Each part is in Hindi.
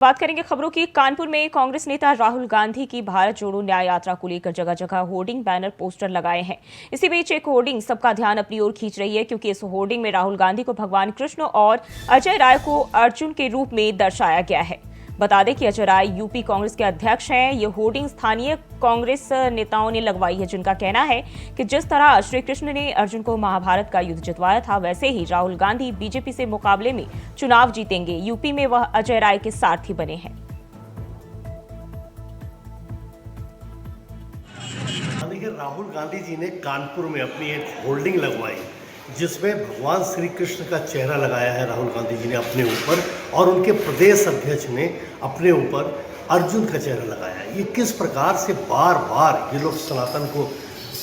बात करेंगे खबरों की। कानपुर में कांग्रेस नेता राहुल गांधी की भारत जोड़ो न्याय यात्रा को लेकर जगह जगह होर्डिंग, बैनर, पोस्टर लगाए हैं। इसी बीच एक होर्डिंग सबका ध्यान अपनी ओर खींच रही है, क्योंकि इस होर्डिंग में राहुल गांधी को भगवान कृष्ण और अजय राय को अर्जुन के रूप में दर्शाया गया है। बता दें कि अजय राय यूपी कांग्रेस के अध्यक्ष हैं। ये होर्डिंग स्थानीय कांग्रेस नेताओं ने लगवाई है, जिनका कहना है कि जिस तरह श्री कृष्ण ने अर्जुन को महाभारत का युद्ध जितवाया था, वैसे ही राहुल गांधी बीजेपी से मुकाबले में चुनाव जीतेंगे। यूपी में वह अजय राय के सारथी बने हैं। राहुल गांधी जी ने कानपुर में अपनी एक होल्डिंग लगवाई, जिसमें भगवान श्री कृष्ण का चेहरा लगाया है राहुल गांधी जी ने अपने ऊपर, और उनके प्रदेश अध्यक्ष ने अपने ऊपर अर्जुन का चेहरा लगाया है। ये किस प्रकार से बार बार ये लोग सनातन को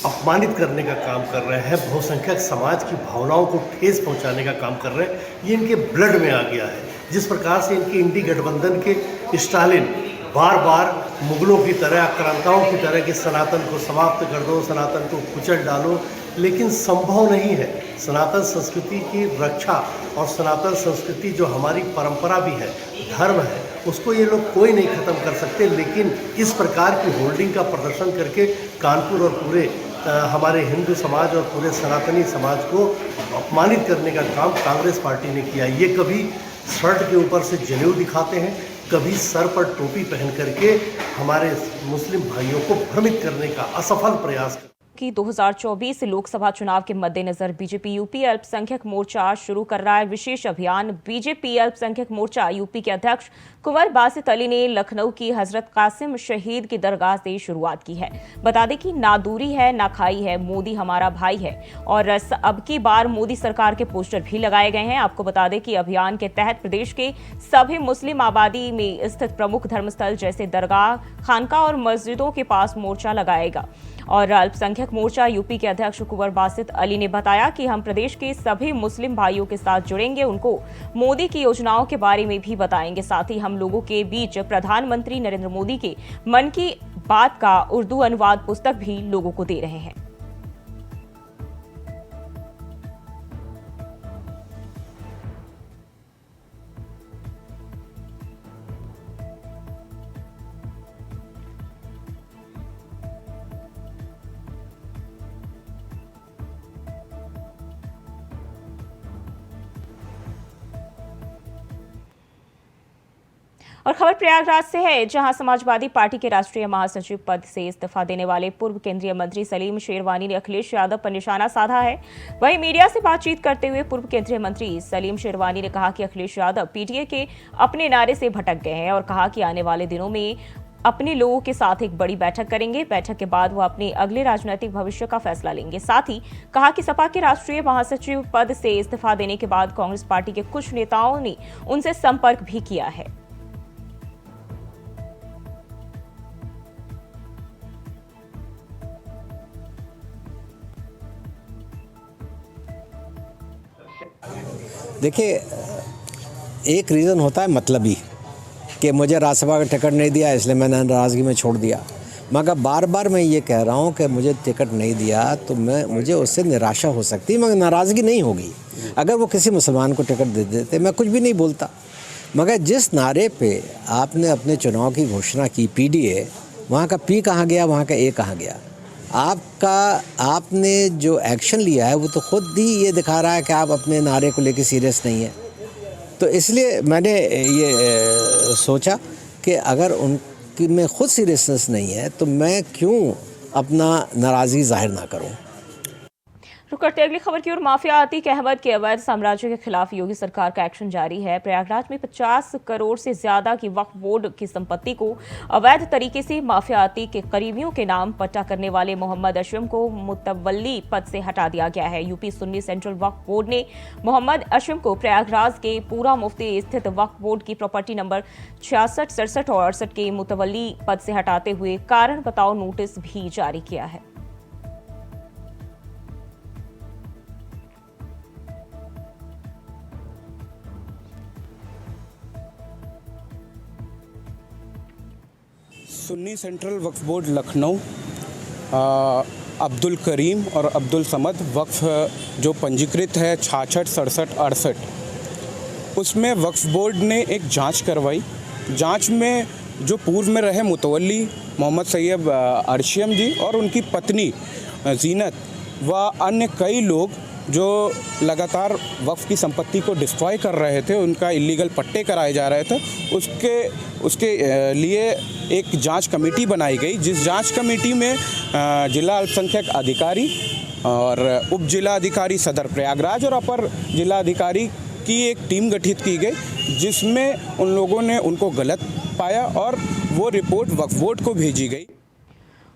अपमानित करने का काम कर रहे हैं, बहुसंख्यक समाज की भावनाओं को ठेस पहुंचाने का काम कर रहे हैं, ये इनके ब्लड में आ गया है। जिस प्रकार से इनके इंडी गठबंधन के स्टालिन बार बार मुगलों की तरह, आक्रांताओं की तरह कि सनातन को समाप्त कर दो, सनातन को कुचल डालो, लेकिन संभव नहीं है। सनातन संस्कृति की रक्षा और सनातन संस्कृति जो हमारी परंपरा भी है, धर्म है, उसको ये लोग कोई नहीं ख़त्म कर सकते। लेकिन इस प्रकार की होल्डिंग का प्रदर्शन करके कानपुर और पूरे हमारे हिंदू समाज और पूरे सनातनी समाज को अपमानित करने का काम कांग्रेस पार्टी ने किया। ये कभी शर्ट के ऊपर से जनेऊ दिखाते हैं, कभी सर पर टोपी पहन करके हमारे मुस्लिम भाइयों को भ्रमित करने का असफल प्रयास कि 2024 लोकसभा चुनाव के मद्देनजर बीजेपी यूपी अल्पसंख्यक मोर्चा शुरू कर रहा है विशेष अभियान। बीजेपी अल्पसंख्यक मोर्चा यूपी के अध्यक्ष कुंवर बासित अली ने लखनऊ की हजरत कासिम शहीद की दरगाह से शुरुआत की है। बता दें कि ना दूरी है ना खाई है, मोदी हमारा भाई है, और अब की बार मोदी सरकार के पोस्टर भी लगाए गए हैं। आपको बता दें कि अभियान के तहत प्रदेश के सभी मुस्लिम आबादी में स्थित प्रमुख धर्मस्थल जैसे दरगाह, खानका और मस्जिदों के पास मोर्चा लगाएगा। और अल्पसंख्यक मोर्चा यूपी के अध्यक्ष कुंवर बासित अली ने बताया कि हम प्रदेश के सभी मुस्लिम भाइयों के साथ जुड़ेंगे, उनको मोदी की योजनाओं के बारे में भी बताएंगे। साथ ही हम लोगों के बीच प्रधानमंत्री नरेंद्र मोदी के मन की बात का उर्दू अनुवाद पुस्तक भी लोगों को दे रहे हैं। और खबर प्रयागराज से है, जहां समाजवादी पार्टी के राष्ट्रीय महासचिव पद से इस्तीफा देने वाले पूर्व केंद्रीय मंत्री सलीम शेरवानी ने अखिलेश यादव पर निशाना साधा है। वहीं मीडिया से बातचीत करते हुए पूर्व केंद्रीय मंत्री सलीम शेरवानी ने कहा कि अखिलेश यादव पीटीए के अपने नारे से भटक गए हैं, और कहा कि आने वाले दिनों में अपने लोगों के साथ एक बड़ी बैठक करेंगे। बैठक के बाद वो अपने अगले राजनीतिक भविष्य का फैसला लेंगे। साथ ही कहा कि सपा के राष्ट्रीय महासचिव पद से इस्तीफा देने के बाद कांग्रेस पार्टी के कुछ नेताओं ने उनसे संपर्क भी किया है। देखिए, एक रीज़न होता है मतलबी कि मुझे राज्यसभा का टिकट नहीं दिया इसलिए मैंने नाराज़गी में छोड़ दिया, मगर बार बार मैं ये कह रहा हूँ कि मुझे टिकट नहीं दिया तो मुझे उससे निराशा हो सकती है, मगर नाराज़गी नहीं होगी। अगर वो किसी मुसलमान को टिकट दे देते मैं कुछ भी नहीं बोलता, मगर जिस नारे पे आपने अपने चुनाव की घोषणा की पीडीए, वहाँ का पी कहाँ गया, वहाँ का ए कहाँ गया? आपने जो एक्शन लिया है वो तो खुद ही ये दिखा रहा है कि आप अपने नारे को लेकर सीरियस नहीं है। तो इसलिए मैंने ये सोचा कि अगर उनकी में खुद सीरियसनेस नहीं है तो मैं क्यों अपना नाराज़गी जाहिर ना करूं। रुक करते अगली खबर की ओर। माफियाती कहवत के अवैध साम्राज्य के खिलाफ योगी सरकार का एक्शन जारी है। प्रयागराज में 50 करोड़ से ज्यादा की वक्फ बोर्ड की संपत्ति को अवैध तरीके से माफियाती के करीबियों के नाम पट्टा करने वाले मोहम्मद अशरम को मुतवल्ली पद से हटा दिया गया है। यूपी सुन्नी सेंट्रल वक्फ बोर्ड ने मोहम्मद अशरम को प्रयागराज के पूरा मुफ्ती स्थित वक्फ बोर्ड की प्रॉपर्टी नंबर 66, 67 और 68 के मुतवल्ली पद से हटाते हुए कारण बताओ नोटिस भी जारी किया है। सुन्नी सेंट्रल वक्फ बोर्ड लखनऊ अब्दुल करीम और अब्दुल समद वक्फ जो पंजीकृत है 66, 67, 68, उसमें वक्फ बोर्ड ने एक जांच करवाई जांच में जो पूर्व में रहे मुतवल्ली मोहम्मद सैयद अर्शियम जी और उनकी पत्नी जीनत व अन्य कई लोग जो लगातार वक्फ की संपत्ति को डिस्ट्रॉय कर रहे थे, उनका इलीगल पट्टे कराए जा रहे थे, उसके लिए एक जांच कमेटी बनाई गई, जिस जांच कमेटी में जिला अल्पसंख्यक अधिकारी और उप जिला अधिकारी सदर प्रयागराज और अपर जिला अधिकारी की एक टीम गठित की गई, जिसमें उन लोगों ने उनको गलत पाया और वो रिपोर्ट वक्फ बोर्ड को भेजी गई।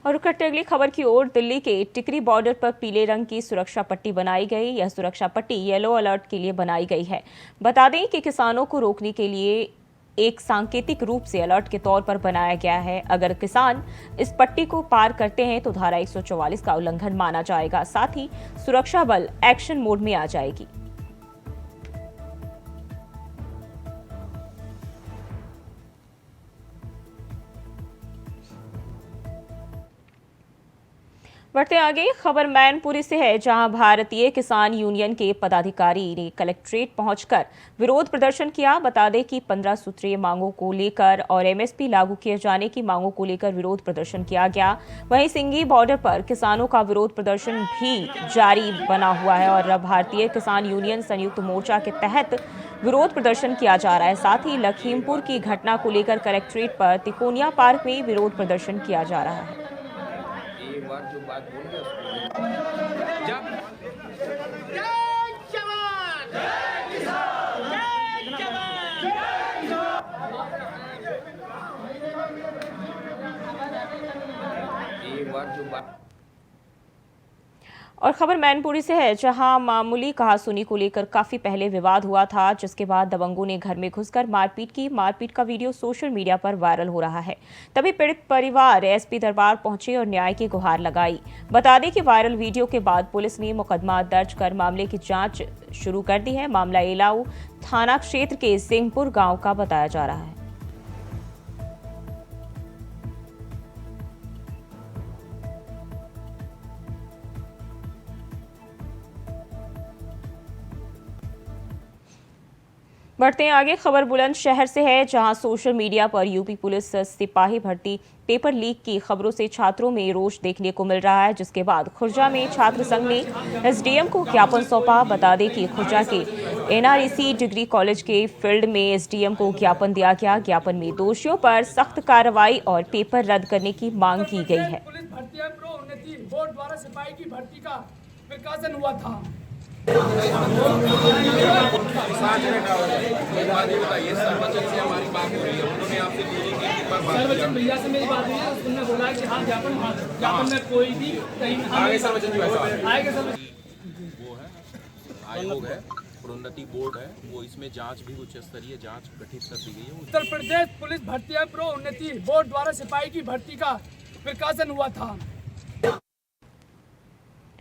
और करते अगली खबर की ओर, दिल्ली के टिकरी बॉर्डर पर पीले रंग की सुरक्षा पट्टी बनाई गई। यह सुरक्षा पट्टी येलो अलर्ट के लिए बनाई गई है। बता दें कि किसानों को रोकने के लिए एक सांकेतिक रूप से अलर्ट के तौर पर बनाया गया है। अगर किसान इस पट्टी को पार करते हैं तो धारा 144 का उल्लंघन माना जाएगा। साथ ही सुरक्षा बल एक्शन मोड में आ जाएगी। बढ़ते आगे, खबर मैनपुरी से है, जहां भारतीय किसान यूनियन के पदाधिकारी ने कलेक्ट्रेट पहुंचकर विरोध प्रदर्शन किया। बता दें कि 15 सूत्रीय मांगों को लेकर और एमएसपी लागू किए जाने की मांगों को लेकर विरोध प्रदर्शन किया गया। वहीं सिंगी बॉर्डर पर किसानों का विरोध प्रदर्शन भी जारी बना हुआ है और भारतीय किसान यूनियन संयुक्त मोर्चा के तहत विरोध प्रदर्शन किया जा रहा है। साथ ही लखीमपुर की घटना को लेकर कलेक्ट्रेट पर तिकोनिया पार्क में विरोध प्रदर्शन किया जा रहा है। एक बार जो बात बोल रहे और खबर मैनपुरी से है, जहां मामूली कहासुनी को लेकर काफी पहले विवाद हुआ था, जिसके बाद दबंगों ने घर में घुसकर मारपीट की। मारपीट का वीडियो सोशल मीडिया पर वायरल हो रहा है। तभी पीड़ित परिवार एसपी दरबार पहुंचे और न्याय की गुहार लगाई। बता दें कि वायरल वीडियो के बाद पुलिस ने मुकदमा दर्ज कर मामले की जांच शुरू कर दी है। मामला एलाऊ थाना क्षेत्र के सिंहपुर गाँव का बताया जा रहा है। बढ़ते हैं आगे, खबर बुलंदशहर से है, जहां सोशल मीडिया पर यूपी पुलिस सिपाही भर्ती पेपर लीक की खबरों से छात्रों में रोष देखने को मिल रहा है, जिसके बाद खुर्जा में छात्र संघ ने एसडीएम को ज्ञापन सौंपा। बता दें कि खुर्जा के एनआरईसी डिग्री कॉलेज के फील्ड में एसडीएम को ज्ञापन दिया गया। ज्ञापन में दोषियों पर सख्त कार्रवाई और पेपर रद्द करने की मांग की गई है। पुलिस भर्ती बोर्ड द्वारा सिपाही की भर्ती का प्रकाशन हुआ था। सर्वजन भैया से मेरी बात हुई है, उन्होंने बोला कि हाँ ज्ञापन में कोई भी कहीं आयोग है, प्रोन्नति बोर्ड है, वो इसमें जांच भी उच्च स्तरीय जांच गठित कर दी गई है। उत्तर प्रदेश पुलिस भर्ती प्रोन्नति बोर्ड द्वारा सिपाही की भर्ती का प्रकाशन हुआ था।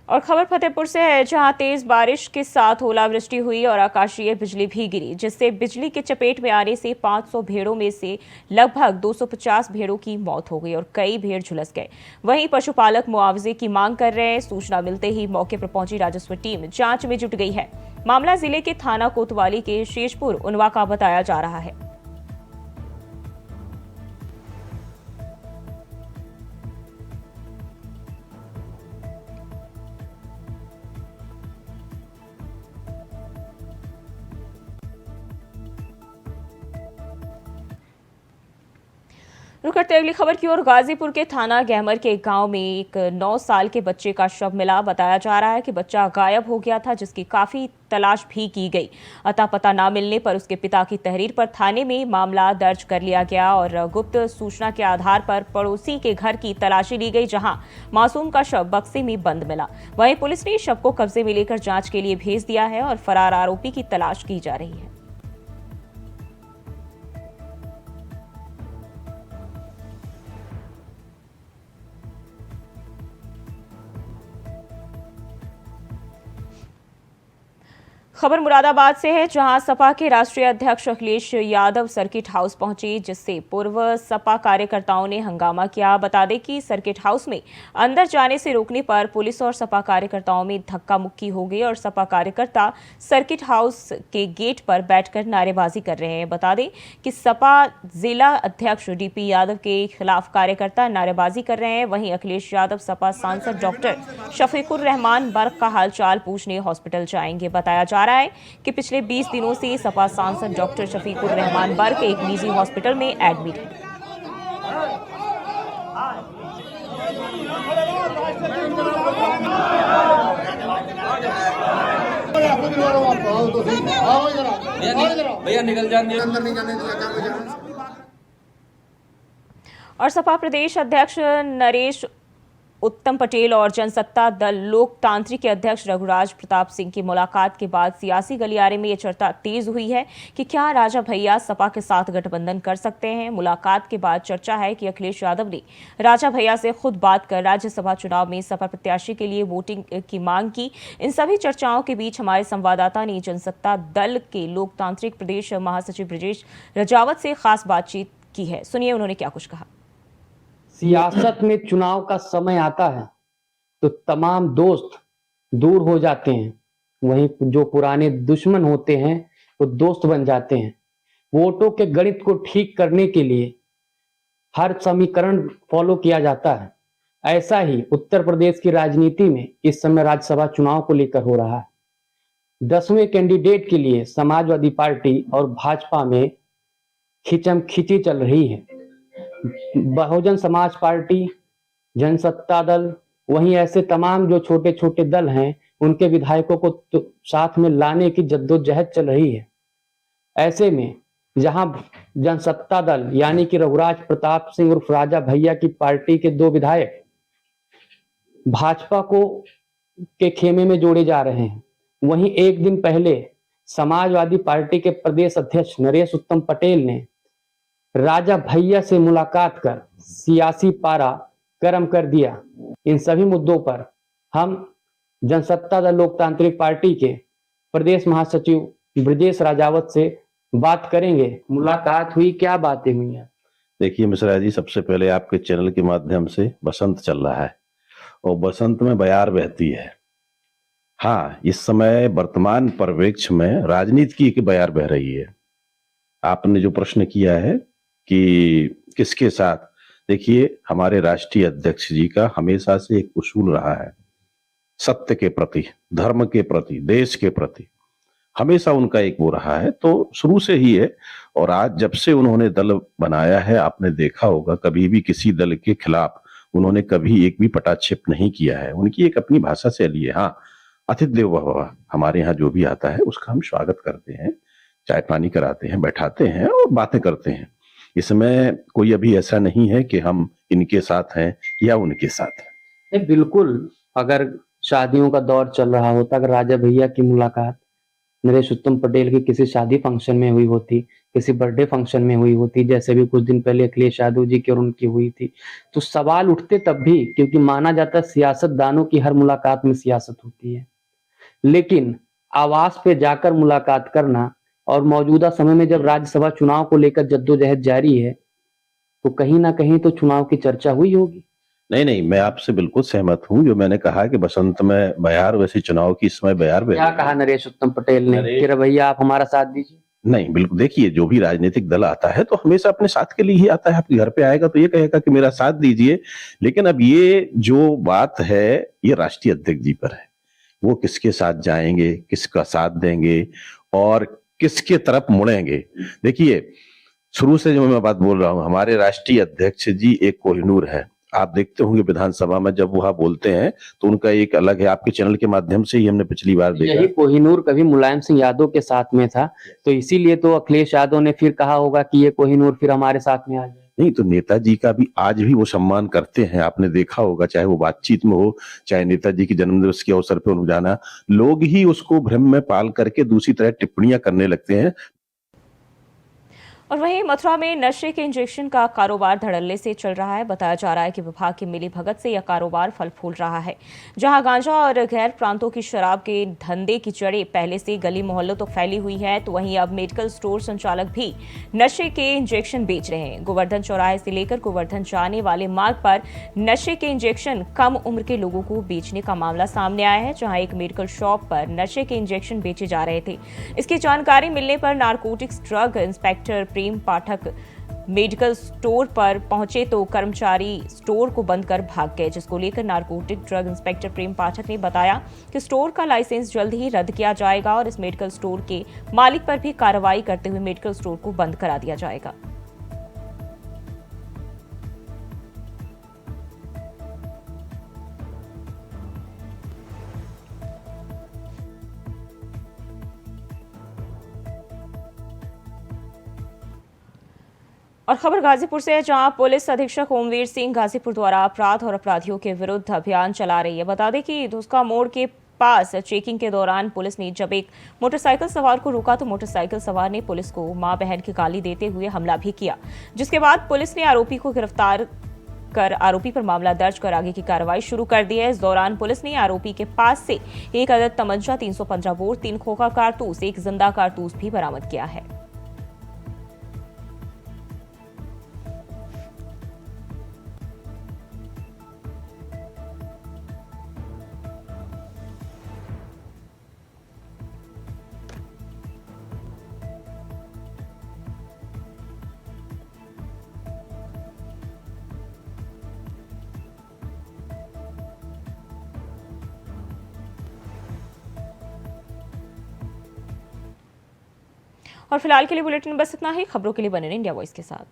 और खबर फतेहपुर से है, जहां तेज बारिश के साथ ओलावृष्टि हुई और आकाशीय बिजली भी गिरी, जिससे बिजली के चपेट में आने से 500 भेड़ों में से लगभग 250 भेड़ों की मौत हो गई और कई भेड़ झुलस गए। वहीं पशुपालक मुआवजे की मांग कर रहे हैं। सूचना मिलते ही मौके पर पहुंची राजस्व टीम जांच में जुट गई है। मामला जिले के थाना कोतवाली के शेषपुर उनवा का बताया जा रहा है। रुक करते अगली खबर की ओर, गाजीपुर के थाना गहमर के गांव में एक 9 साल के बच्चे का शव मिला। बताया जा रहा है कि बच्चा गायब हो गया था, जिसकी काफी तलाश भी की गई। अता पता ना मिलने पर उसके पिता की तहरीर पर थाने में मामला दर्ज कर लिया गया और गुप्त सूचना के आधार पर पड़ोसी के घर की तलाशी ली गई, जहां मासूम का शव बक्से में बंद मिला। वहीं पुलिस ने शव को कब्जे में लेकर जांच के लिए भेज दिया है और फरार आरोपी की तलाश की जा रही है। खबर मुरादाबाद से है, जहां सपा के राष्ट्रीय अध्यक्ष अखिलेश यादव सर्किट हाउस पहुंचे, जिससे पूर्व सपा कार्यकर्ताओं ने हंगामा किया। बता दें कि सर्किट हाउस में अंदर जाने से रोकने पर पुलिस और सपा कार्यकर्ताओं में धक्का मुक्की हो गई और सपा कार्यकर्ता सर्किट हाउस के गेट पर बैठकर नारेबाजी कर रहे हैं। बता दें कि सपा जिला अध्यक्ष डीपी यादव के खिलाफ कार्यकर्ता नारेबाजी कर रहे हैं। वहीं अखिलेश यादव सपा सांसद डॉक्टर शफीकुर रहमान बर्क का हालचाल पूछने हॉस्पिटल जाएंगे। बताया जा रहा है कि पिछले 20 दिनों से सपा सांसद डॉक्टर शफीकुर रहमान बर्क एक निजी हॉस्पिटल में एडमिट है। भैया निकल जाने और सपा प्रदेश अध्यक्ष नरेश उत्तम पटेल और जनसत्ता दल लोकतांत्रिक के अध्यक्ष रघुराज प्रताप सिंह की मुलाकात के बाद सियासी गलियारे में ये चर्चा तेज हुई है कि क्या राजा भैया सपा के साथ गठबंधन कर सकते हैं। मुलाकात के बाद चर्चा है कि अखिलेश यादव ने राजा भैया से खुद बात कर राज्यसभा चुनाव में सपा प्रत्याशी के लिए वोटिंग की मांग की। इन सभी चर्चाओं के बीच हमारे संवाददाता ने जनसत्ता दल के लोकतांत्रिक प्रदेश महासचिव ब्रजेश रजावत से खास बातचीत की है। सुनिए उन्होंने क्या कुछ कहा। सियासत में चुनाव का समय आता है तो तमाम दोस्त दूर हो जाते हैं, वहीं जो पुराने दुश्मन होते हैं वो दोस्त बन जाते हैं। वोटों के गणित को ठीक करने के लिए हर समीकरण फॉलो किया जाता है। ऐसा ही उत्तर प्रदेश की राजनीति में इस समय राज्यसभा चुनाव को लेकर हो रहा है। 10वें कैंडिडेट के लिए समाजवादी पार्टी और भाजपा में खिंची चल रही है। बहुजन समाज पार्टी, जनसत्ता दल, वहीं ऐसे तमाम जो छोटे छोटे दल हैं उनके विधायकों को तो साथ में लाने की जद्दोजहद चल रही है। ऐसे में जहां जनसत्ता दल यानी कि रघुराज प्रताप सिंह उर्फ राजा भैया की पार्टी के 2 विधायक भाजपा को के खेमे में जोड़े जा रहे हैं, वहीं एक दिन पहले समाजवादी पार्टी के प्रदेश अध्यक्ष नरेश उत्तम पटेल ने राजा भैया से मुलाकात कर सियासी पारा गर्म कर दिया। इन सभी मुद्दों पर हम जनसत्ता दल लोकतांत्रिक पार्टी के प्रदेश महासचिव ब्रजेश राजावत से बात करेंगे। मुलाकात हुई, क्या बातें हुई हैं? देखिए मिश्रा जी, सबसे पहले आपके चैनल के माध्यम से बसंत चल रहा है और बसंत में बयार बहती है। हाँ, इस समय वर्तमान परिप्रेक्ष्य में राजनीति की बयार बह रही है। आपने जो प्रश्न किया है कि किसके साथ, देखिए हमारे राष्ट्रीय अध्यक्ष जी का हमेशा से एक उसूल रहा है, सत्य के प्रति, धर्म के प्रति, देश के प्रति हमेशा उनका एक वो रहा है, तो शुरू से ही है। और आज जब से उन्होंने दल बनाया है, आपने देखा होगा कभी भी किसी दल के खिलाफ उन्होंने कभी एक भी पटाक्षेप नहीं किया है। उनकी एक अपनी भाषा शैली है। हाँ, अतिथि देवो भव, हमारे यहाँ जो भी आता है उसका हम स्वागत करते हैं, चाय पानी कराते हैं, बैठाते हैं और बातें करते हैं। इसमें कोई अभी ऐसा नहीं है कि हम इनके साथ हैं या उनके साथ हैं। बिल्कुल, अगर शादियों का दौर चल रहा होता, अगर राजा भैया की मुलाकात नरेश उत्तम पटेल की किसी शादी फंक्शन में हुई होती, किसी बर्थडे फंक्शन में हुई होती, जैसे भी कुछ दिन पहले अखिलेश यादव जी की और उनकी हुई थी, तो सवाल उठते तब भी, क्योंकि माना जाता है सियासतदानों की हर मुलाकात में सियासत होती है। लेकिन आवास पे जाकर मुलाकात करना और मौजूदा समय में जब राज्यसभा चुनाव को लेकर जद्दोजहद जारी है तो कहीं ना कहीं तो चुनाव की चर्चा हुई होगी। नहीं, मैं आपसे बिल्कुल सहमत हूं। जो मैंने कहा कि बसंत में बयार, वैसे चुनाव की समय बयार। क्या कहा नरेश उत्तम पटेल ने कि भैया आप हमारा साथ दीजिए? नहीं, बिल्कुल, देखिए जो भी राजनीतिक दल आता है तो हमेशा अपने साथ के लिए ही आता है। आपके घर पे आएगा तो ये कहेगा कि मेरा साथ दीजिए। लेकिन अब ये जो बात है ये राष्ट्रीय अध्यक्ष जी पर है, वो किसके साथ जाएंगे, किसका साथ देंगे और किसके तरफ मुड़ेंगे। देखिए शुरू से जो मैं बात बोल रहा हूं, हमारे राष्ट्रीय अध्यक्ष जी एक कोहिनूर है। आप देखते होंगे विधानसभा में जब वह बोलते हैं तो उनका एक अलग है। आपके चैनल के माध्यम से ही हमने पिछली बार देखा। यही कोहिनूर कभी मुलायम सिंह यादव के साथ में था, तो इसीलिए तो अखिलेश यादव ने फिर कहा होगा कि ये कोहिनूर फिर हमारे साथ में आ जाए। नहीं, तो नेताजी का भी आज भी वो सम्मान करते हैं। आपने देखा होगा, चाहे वो बातचीत में हो, चाहे नेताजी की जन्मदिवस के अवसर पर उन्हें जाना, लोग ही उसको भ्रम में पाल करके दूसरी तरह टिप्पणियां करने लगते हैं। और वहीं मथुरा में नशे के इंजेक्शन का कारोबार धड़ल्ले से चल रहा है। बताया जा रहा है कि विभाग की मिली भगत से यह कारोबार फल फूल रहा है। जहां गांजा और गैर प्रांतों की शराब के धंधे की जड़ें पहले से गली मोहल्लों तो फैली हुई है, तो वहीं अब मेडिकल स्टोर संचालक भी नशे के इंजेक्शन बेच रहे हैं। गोवर्धन चौराहे से लेकर गोवर्धन जाने वाले मार्ग पर नशे के इंजेक्शन कम उम्र के लोगों को बेचने का मामला सामने आया है, जहां एक मेडिकल शॉप पर नशे के इंजेक्शन बेचे जा रहे थे। इसकी जानकारी मिलने पर नारकोटिक्स ड्रग इंस्पेक्टर प्रेम पाठक मेडिकल स्टोर पर पहुंचे तो कर्मचारी स्टोर को बंद कर भाग गए, जिसको लेकर नारकोटिक ड्रग इंस्पेक्टर प्रेम पाठक ने बताया कि स्टोर का लाइसेंस जल्द ही रद्द किया जाएगा और इस मेडिकल स्टोर के मालिक पर भी कार्रवाई करते हुए मेडिकल स्टोर को बंद करा दिया जाएगा। और खबर गाजीपुर से है, जहां पुलिस अधीक्षक ओमवीर सिंह गाजीपुर द्वारा अपराध और अपराधियों के विरुद्ध अभियान चला रही है। बता दें कि धुसका मोड़ के पास चेकिंग के दौरान पुलिस ने जब एक मोटरसाइकिल सवार को रोका तो मोटरसाइकिल सवार ने पुलिस को मां बहन की गाली देते हुए हमला भी किया, जिसके बाद पुलिस ने आरोपी को गिरफ्तार कर आरोपी पर मामला दर्ज कर आगे की कार्रवाई शुरू कर दी है। इस दौरान पुलिस ने आरोपी के पास से एक अदद तमंचा, 315 बोर, 3 खोखा कारतूस, 1 जिंदा कारतूस भी बरामद किया है। और फिलहाल के लिए बुलेटिन बस इतना ही। खबरों के लिए बने रहें इंडिया वॉइस के साथ।